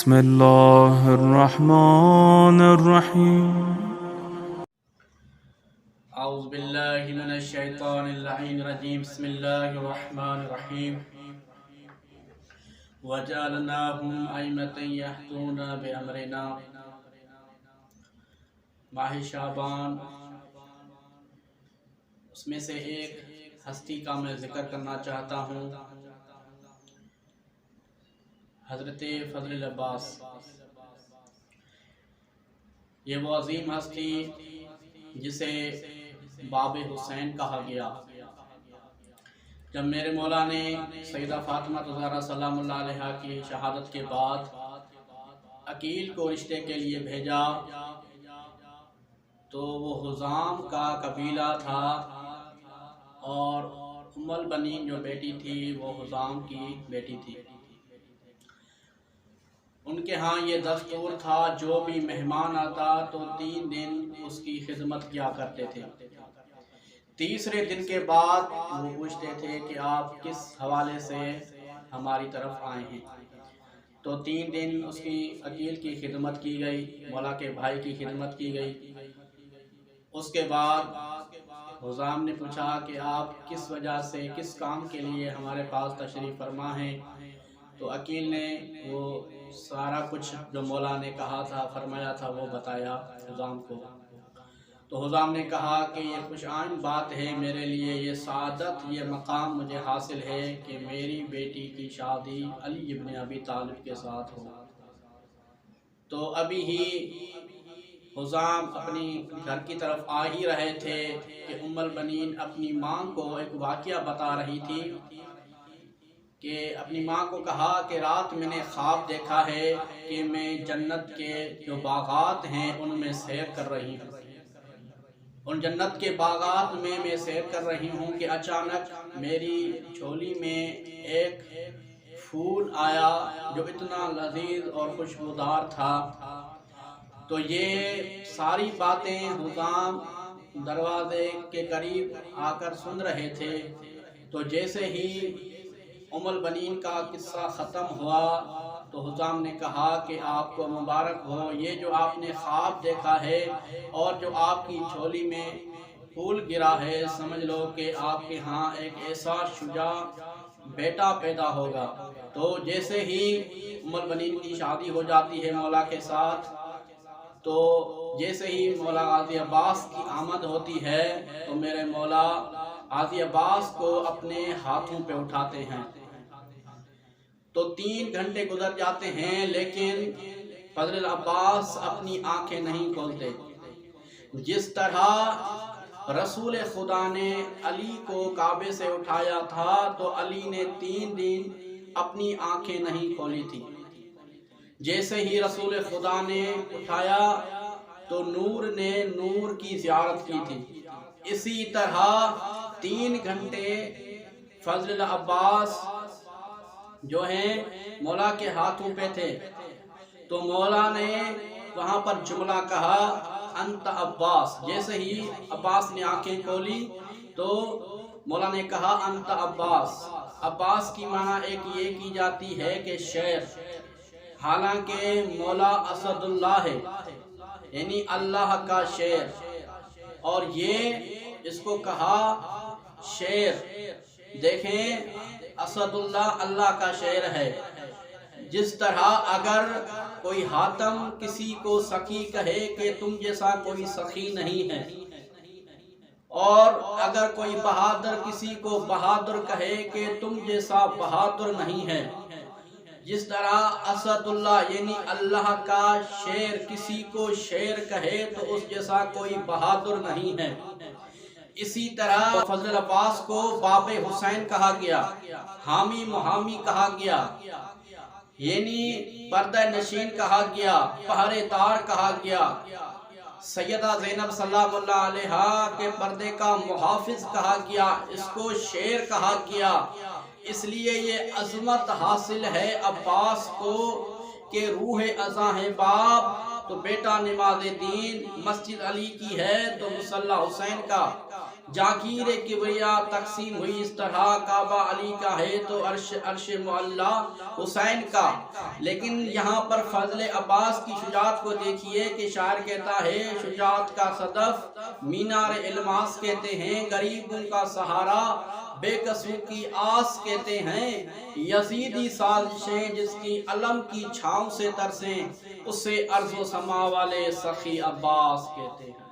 بسم الله الرحمن الرحيم اعوذ باللہ من الشیطان اللعین الرجیم بسم اللہ الرحمن الرحیم وَجَعَلْنَاهُمْ أَئِمَّةً يَهْدُونَ بِأَمْرِنَا ماہ شعبان، اس میں سے ایک ہستی کا میں ذکر کرنا چاہتا ہوں، حضرت فضل العباس۔ یہ وہ عظیم ہستی جسے باب حسین کہا گیا۔ جب میرے مولا نے سیدہ فاطمہ الزہرا سلام اللہ علیہا کی شہادت کے بعد عقیل کو رشتے کے لیے بھیجا تو وہ حزام کا قبیلہ تھا، اور ام البنین جو بیٹی تھی وہ حزام کی بیٹی تھی۔ ان کے ہاں یہ دستور تھا جو بھی مہمان آتا تو 3 دن اس کی خدمت کیا کرتے تھے۔ تیسرے دن کے بعد وہ پوچھتے تھے کہ آپ کس حوالے سے ہماری طرف آئے ہیں، تو 3 دن اس کی عقیل کی خدمت کی گئی، مولا کے بھائی کی خدمت کی گئی۔ اس کے بعد حزام نے پوچھا کہ آپ کس وجہ سے، کس کام کے لیے ہمارے پاس تشریف فرما ہیں، تو عقیل نے وہ سارا کچھ جو مولا نے کہا تھا، فرمایا تھا، وہ بتایا حزام کو۔ تو حزام نے کہا کہ یہ خوش آئند بات ہے میرے لیے، یہ سعادت، یہ مقام مجھے حاصل ہے کہ میری بیٹی کی شادی علی ابن ابی طالب کے ساتھ ہو۔ تو ابھی ہی حزام اپنی گھر کی طرف آ ہی رہے تھے کہ ام البنین اپنی ماں کو ایک واقعہ بتا رہی تھی کہ اپنی ماں کو کہا کہ رات میں نے خواب دیکھا ہے کہ میں جنت کے جو باغات ہیں ان میں سیر کر رہی ہوں، ان جنت کے باغات میں سیر کر رہی ہوں کہ اچانک میری جھولی میں ایک پھول آیا جو اتنا لذیذ اور خوشبودار تھا۔ تو یہ ساری باتیں حزام دروازے کے قریب آ کر سن رہے تھے۔ تو جیسے ہی ام البنین کا قصہ ختم ہوا تو حزام نے کہا کہ آپ کو مبارک ہو، یہ جو آپ نے خواب دیکھا ہے اور جو آپ کی جھولی میں پھول گرا ہے، سمجھ لو کہ آپ کے ہاں ایک ایسا شجاع بیٹا پیدا ہوگا۔ تو جیسے ہی ام البنین کی شادی ہو جاتی ہے مولا کے ساتھ، تو جیسے ہی مولا غازی عباس کی آمد ہوتی ہے تو میرے مولا غازی عباس کو اپنے ہاتھوں پہ اٹھاتے ہیں۔ تو 3 گھنٹے گزر جاتے ہیں لیکن فضل العباس اپنی آنکھیں نہیں کھولتے۔ جس طرح رسول خدا نے علی کو کعبے سے اٹھایا تھا تو علی نے 3 دن اپنی آنکھیں نہیں کھولی تھی۔ جیسے ہی رسول خدا نے اٹھایا تو نور نے نور کی زیارت کی تھی۔ اسی طرح 3 گھنٹے فضل العباس جو ہیں مولا کے ہاتھوں پہ تھے، تو مولا نے وہاں پر جملہ کہا انت عباس۔ جیسے ہی عباس نے آنکھیں کھولی تو مولا نے کہا انت عباس۔ عباس کی معنی ایک یہ کی جاتی ہے کہ شیر، حالانکہ مولا اسد اللہ ہے، یعنی اللہ کا شیر، اور یہ اس کو کہا شیر۔ دیکھیں اسد اللہ اللہ کا شیر ہے۔ جس طرح اگر کوئی حاتم کسی کو سخی کہے کہ تم جیسا کوئی سخی نہیں ہے، اور اگر کوئی بہادر کسی کو بہادر کہے کہ تم جیسا بہادر نہیں ہے، جس طرح اسد اللہ یعنی اللہ کا شیر کسی کو شیر کہے تو اس جیسا کوئی بہادر نہیں ہے، اسی طرح فضل العباس کو باب حسین کہا گیا، حامی محامی کہا گیا، یعنی پردہ نشین کہا گیا، پہرے دار کہا گیا، سیدہ زینب سلام اللہ علیہا کے پردے کا محافظ کہا گیا، اس کو شیر کہا گیا۔ اس لیے یہ عظمت حاصل ہے عباس کو کہ روح ازاں ہے باپ تو بیٹا نماز دین، مسجد علی کی ہے تو مصلی حسین کا، جاگیر کبریا تقسیم ہوئی اس طرح، کعبہ علی کا ہے تو عرش معلیٰ حسین کا۔ لیکن یہاں پر فضل عباس کی شجاعت کو دیکھیے کہ شاعر کہتا ہے شجاعت کا صدف مینار الماس کہتے ہیں، غریبوں کا سہارا بے کسوں کی آس کہتے ہیں، یزیدی سازشیں جس کی علم کی چھاؤں سے ترسیں، اسے ارض و سما والے سخی عباس کہتے ہیں۔